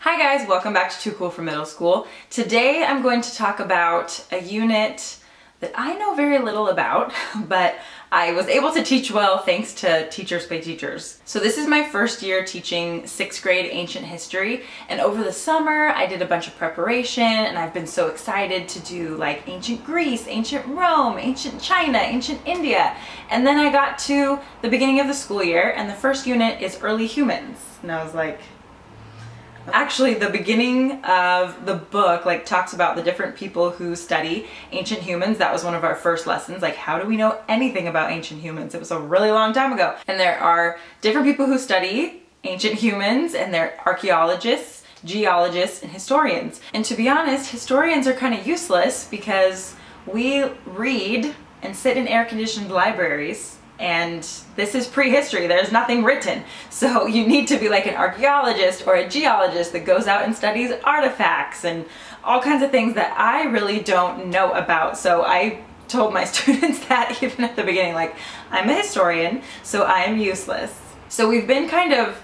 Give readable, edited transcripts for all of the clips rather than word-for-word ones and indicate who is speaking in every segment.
Speaker 1: Hi guys, welcome back to Too Cool for Middle School. Today I'm going to talk about a unit that I know very little about, but I was able to teach well thanks to Teachers Pay Teachers. So this is my first year teaching 6th grade ancient history, and over the summer I did a bunch of preparation and I've been so excited to do like ancient Greece, ancient Rome, ancient China, ancient India, and then I got to the beginning of the school year and the first unit is early humans, and I was like, actually, the beginning of the book talks about the different people who study ancient humans. That was one of our first lessons, like how do we know anything about ancient humans? It was a really long time ago. And there are different people who study ancient humans, and they're archaeologists, geologists, and historians. And to be honest, historians are kind of useless because we read and sit in air-conditioned libraries, and this is prehistory, there's nothing written. So you need to be like an archaeologist or a geologist that goes out and studies artifacts and all kinds of things that I really don't know about. So I told my students that even at the beginning, like, I'm a historian, so I am useless. So we've been kind of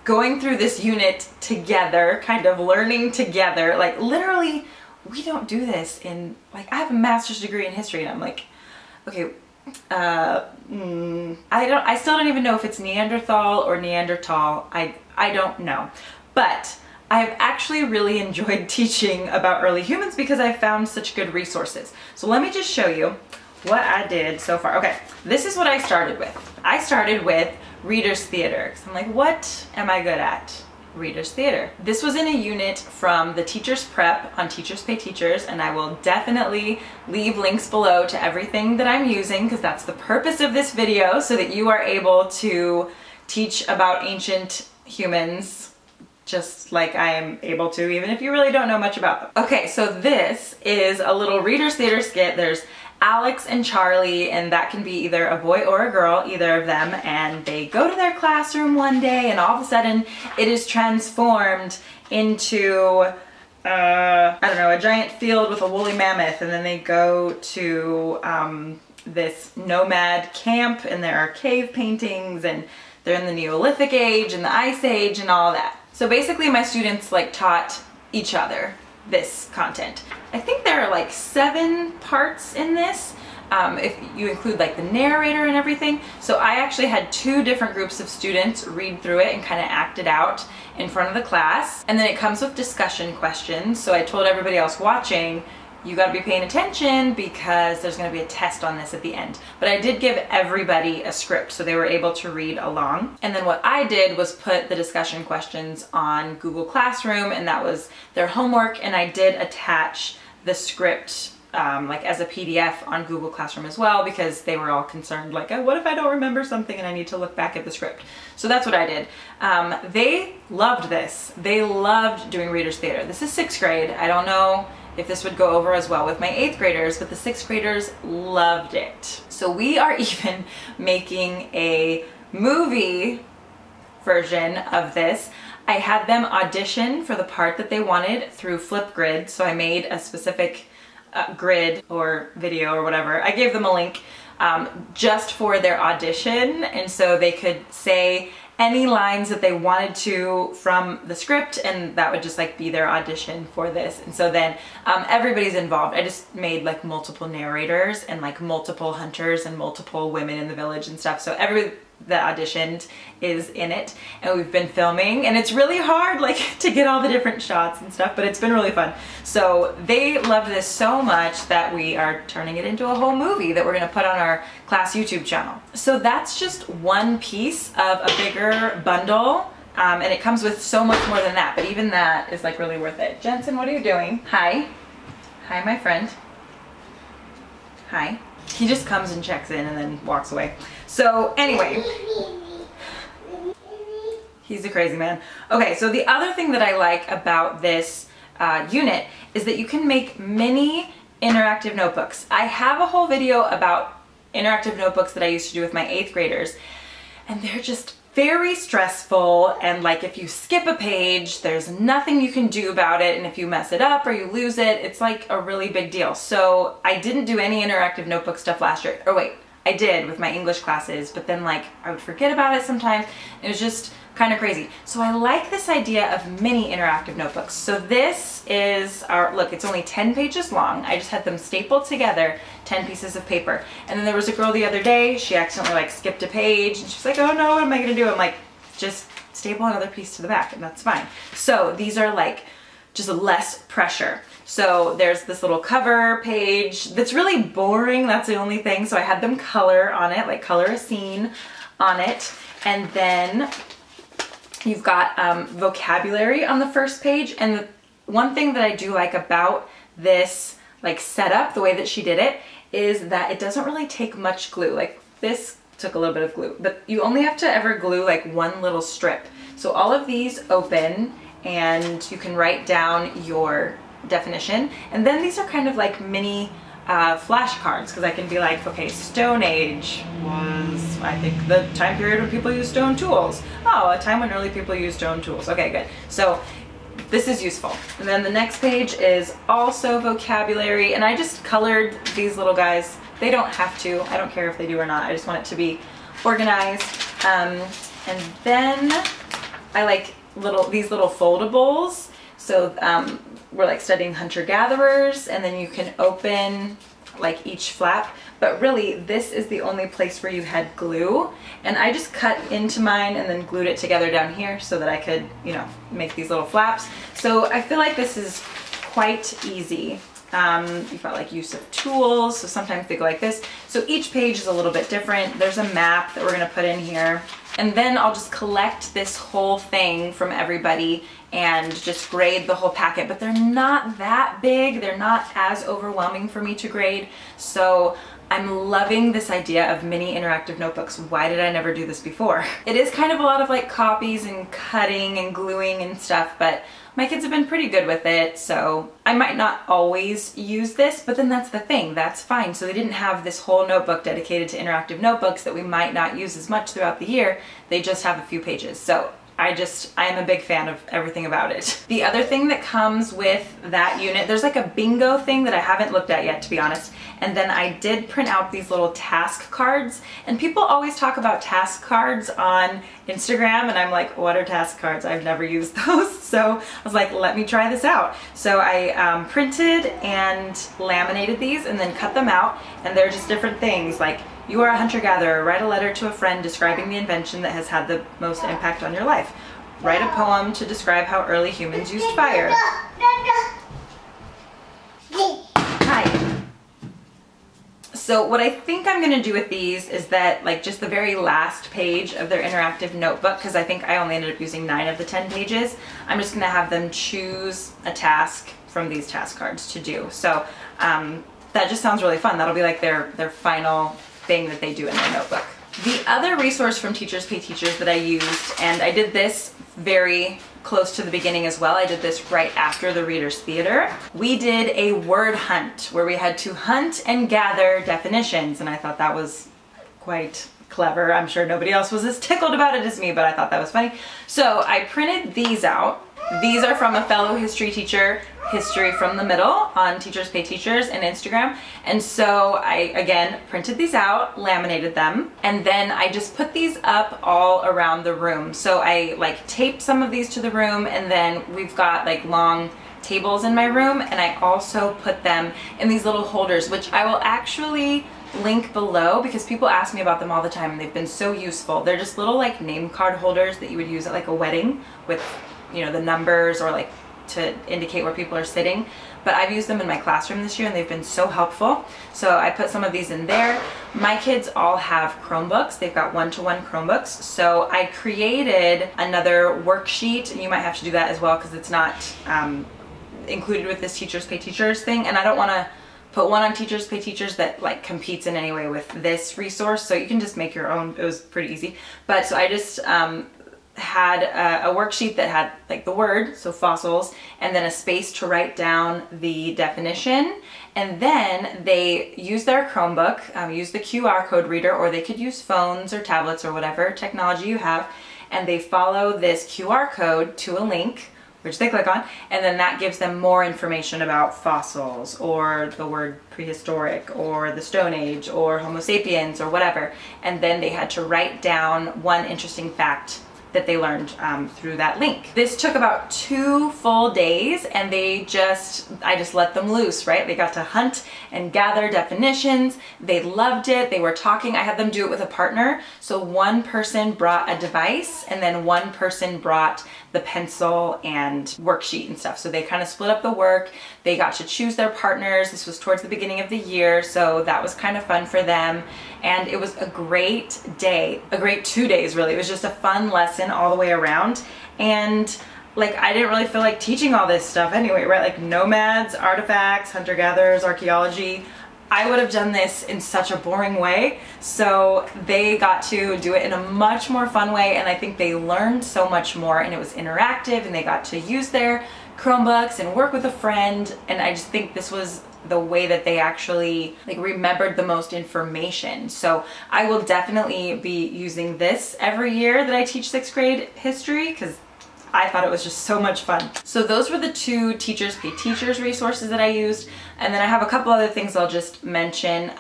Speaker 1: going through this unit together, kind of learning together. Like literally, we don't do this in, like, I have a master's degree in history and I'm like, okay, I still don't even know if it's Neanderthal or Neanderthal. I don't know. But I've actually really enjoyed teaching about early humans because I found such good resources. So let me just show you what I did so far. Okay, this is what I started with. I started with Reader's Theater. So I'm like, what am I good at? Reader's Theater. This was in a unit from the Teachers Prep on Teachers Pay Teachers, and I will definitely leave links below to everything that I'm using because that's the purpose of this video, so that you are able to teach about ancient humans just like I am able to, even if you really don't know much about them. Okay, so this is a little Reader's Theater skit. There's Alex and Charlie, and that can be either a boy or a girl, either of them, and they go to their classroom one day and all of a sudden it is transformed into I don't know, a giant field with a woolly mammoth, and then they go to this nomad camp and there are cave paintings and they're in the Neolithic age and the Ice Age and all that. So basically my students taught each other this content. I think there are like 7 parts in this, if you include like the narrator and everything. So I actually had 2 different groups of students read through it and kind of act it out in front of the class. And then it comes with discussion questions. So I told everybody else watching, you gotta be paying attention because there's gonna be a test on this at the end. But I did give everybody a script so they were able to read along. And then what I did was put the discussion questions on Google Classroom, and that was their homework, and I did attach the script like as a PDF on Google Classroom as well, because they were all concerned like, oh, what if I don't remember something and I need to look back at the script? So that's what I did. They loved this. They loved doing Reader's Theater. This is 6th grade. I don't know if this would go over as well with my 8th graders, but the 6th graders loved it. So we are even making a movie version of this. I had them audition for the part that they wanted through Flipgrid, so I made a specific grid or video or whatever. I gave them a link just for their audition, and so they could say any lines that they wanted to from the script, and that would just be their audition for this. And so then everybody's involved. I just made multiple narrators and multiple hunters and multiple women in the village and stuff. So everybody that auditioned is in it, and we've been filming, and it's really hard to get all the different shots and stuff, but it's been really fun. So they loved this so much that we are turning it into a whole movie that we're gonna put on our class YouTube channel. So that's just one piece of a bigger bundle, and it comes with so much more than that, but even that is really worth it. Jensen, what are you doing? Hi. Hi, my friend. Hi. He just comes and checks in and then walks away. So anyway, he's a crazy man. Okay, so the other thing that I like about this unit is that you can make mini interactive notebooks. I have a whole video about interactive notebooks that I used to do with my 8th graders, and they're just very stressful, and if you skip a page, there's nothing you can do about it, and if you mess it up or you lose it, it's a really big deal. So I didn't do any interactive notebook stuff last year. Or wait, I did with my English classes, but then I would forget about it sometimes. It was just kind of crazy. So I like this idea of mini interactive notebooks. So this is our, look, it's only 10 pages long. I just had them stapled together, 10 pieces of paper. And then there was a girl the other day, she accidentally like skipped a page and she's like, oh no, what am I gonna do? I'm like, just staple another piece to the back and that's fine. So these are like just less pressure. So there's this little cover page that's really boring. That's the only thing. So I had them color on it, like color a scene on it. And then you've got vocabulary on the first page. And the one thing that I do like about this like setup, the way that she did it, is that it doesn't really take much glue. Like this took a little bit of glue, but you only have to ever glue like one little strip. So all of these open and you can write down your definition. And then these are kind of like mini flashcards, because I can be like, okay, Stone Age was, I think, the time period when people used stone tools. Oh, a time when early people used stone tools. Okay, good. So this is useful. And then the next page is also vocabulary, and I just colored these little guys. They don't have to. I don't care if they do or not. I just want it to be organized. And then I like these little foldables. So we're like studying hunter-gatherers, and then you can open like each flap, but really this is the only place where you had glue, and I just cut into mine and then glued it together down here so that I could, you know, make these little flaps. So I feel like this is quite easy. You've got like use of tools, so sometimes they go like this. So each page is a little bit different. There's a map that we're gonna put in here. And then I'll just collect this whole thing from everybody and just grade the whole packet. But they're not that big. They're not as overwhelming for me to grade. So I'm loving this idea of mini interactive notebooks. Why did I never do this before? It is kind of a lot of like copies and cutting and gluing and stuff, but my kids have been pretty good with it, so I might not always use this, but then that's the thing, that's fine. So they didn't have this whole notebook dedicated to interactive notebooks that we might not use as much throughout the year. They just have a few pages. So I am a big fan of everything about it. The other thing that comes with that unit, there's like a bingo thing that I haven't looked at yet, to be honest. And then I did print out these little task cards, and people always talk about task cards on Instagram, and I'm like, what are task cards? I've never used those. So I was like, let me try this out. So I printed and laminated these and then cut them out, and they're just different things like, you are a hunter-gatherer, write a letter to a friend describing the invention that has had the most impact on your life. Write a poem to describe how early humans used fire. Hi. So what I think I'm gonna do with these is that like just the very last page of their interactive notebook, because I think I only ended up using 9 of the 10 pages, I'm just gonna have them choose a task from these task cards to do. So that just sounds really fun. That'll be like their final thing that they do in their notebook. The other resource from Teachers Pay Teachers that I used, and I did this very close to the beginning as well, I did this right after the Reader's Theater. We did a word hunt where we had to hunt and gather definitions, and I thought that was quite clever. I'm sure nobody else was as tickled about it as me, but I thought that was funny. So I printed these out. These are from a fellow history teacher, History from the Middle, on Teachers Pay Teachers and Instagram. And so I, again, printed these out, laminated them, and then I just put these up all around the room. So I like taped some of these to the room, and then we've got like long tables in my room, and I also put them in these little holders, which I will actually link below because people ask me about them all the time and they've been so useful. They're just little like name card holders that you would use at like a wedding with, you know, the numbers or like to indicate where people are sitting. But I've used them in my classroom this year and they've been so helpful. So I put some of these in there. My kids all have Chromebooks. They've got one-to-one Chromebooks. So I created another worksheet, and you might have to do that as well because it's not included with this Teachers Pay Teachers thing. And I don't want to put one on Teachers Pay Teachers that like competes in any way with this resource. So you can just make your own. It was pretty easy. But so I just had a worksheet that had like the word, so fossils, and then a space to write down the definition. And then they use their Chromebook, use the QR code reader, or they could use phones or tablets or whatever technology you have, and they follow this QR code to a link, which they click on, and then that gives them more information about fossils or the word prehistoric or the Stone Age or Homo sapiens or whatever. And then they had to write down one interesting fact that they learned through that link. This took about 2 full days, and I just let them loose, right? They got to hunt and gather definitions. They loved it. They were talking. I had them do it with a partner. So one person brought a device, and then one person brought the pencil and worksheet and stuff. So they kind of split up the work. They got to choose their partners. This was towards the beginning of the year, so that was kind of fun for them. And it was a great day, a great 2 days really. It was just a fun lesson all the way around. And like, I didn't really feel like teaching all this stuff anyway, right? Like nomads, artifacts, hunter-gatherers, archaeology. I would have done this in such a boring way. So they got to do it in a much more fun way, and I think they learned so much more, and it was interactive, and they got to use their Chromebooks and work with a friend. And I just think this was the way that they actually like remembered the most information. So I will definitely be using this every year that I teach 6th grade history, because I thought it was just so much fun. So those were the 2 Teachers Pay Teachers resources that I used. And then I have a couple other things I'll just mention.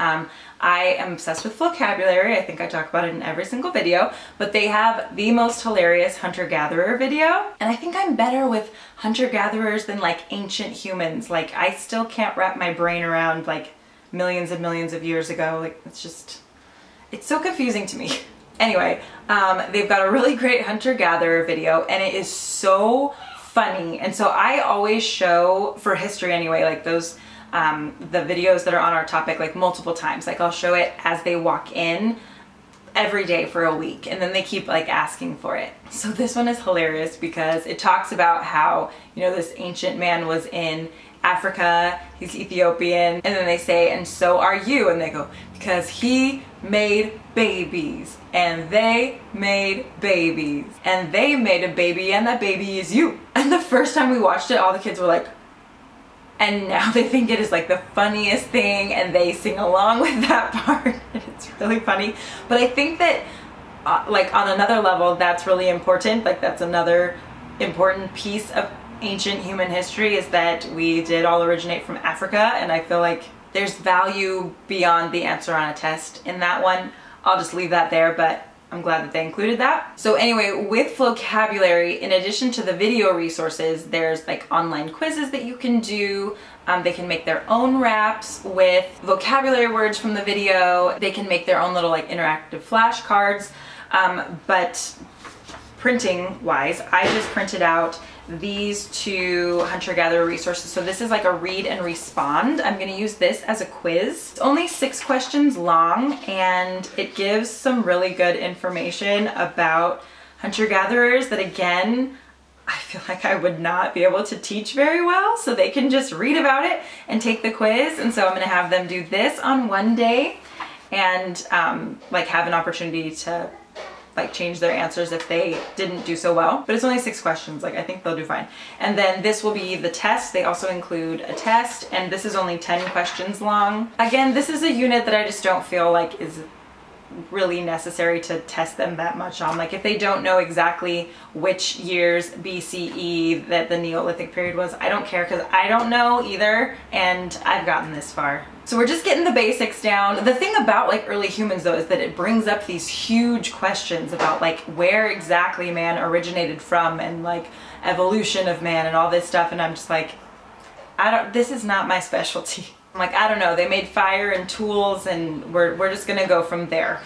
Speaker 1: I am obsessed with vocabulary. I think I talk about it in every single video, but they have the most hilarious hunter-gatherer video. And I think I'm better with hunter-gatherers than like ancient humans. Like, I still can't wrap my brain around like millions and millions of years ago. Like, it's so confusing to me. Anyway, they've got a really great hunter-gatherer video, and it is so funny. And so I always show, for history anyway, like those the videos that are on our topic like multiple times. Like, I'll show it as they walk in every day for a week, and then they keep like asking for it. So this one is hilarious because it talks about how, you know, this ancient man was in Africa, he's Ethiopian, and then they say, and so are you? And they go, because he made babies, and they made babies, and they made a baby, and that baby is you. And the first time we watched it, all the kids were like, and now they think it is like the funniest thing, and they sing along with that part, and it's really funny. But I think that like on another level, that's really important. Like, that's another important piece of ancient human history, is that we did all originate from Africa, and I feel like there's value beyond the answer on a test in that one. I'll just leave that there, but I'm glad that they included that. So anyway, with vocabulary, in addition to the video resources, there's like online quizzes that you can do. They can make their own raps with vocabulary words from the video. They can make their own little like interactive flashcards. But printing wise, I just printed out these 2 hunter-gatherer resources. So this is like a read and respond. I'm going to use this as a quiz. It's only 6 questions long, and it gives some really good information about hunter-gatherers that, again, I feel like I would not be able to teach very well, so they can just read about it and take the quiz. And so I'm going to have them do this on one day, and like have an opportunity to like change their answers if they didn't do so well. But it's only 6 questions, like I think they'll do fine. And then this will be the test. They also include a test, and this is only 10 questions long. Again, this is a unit that I just don't feel like is really necessary to test them that much on. Like, if they don't know exactly which years BCE that the Neolithic period was, I don't care, because I don't know either, and I've gotten this far. So we're just getting the basics down. The thing about like early humans though is that it brings up these huge questions about like where exactly man originated from, and like evolution of man and all this stuff, and I'm just like, this is not my specialty. I'm like, I don't know, they made fire and tools, and we're just gonna go from there.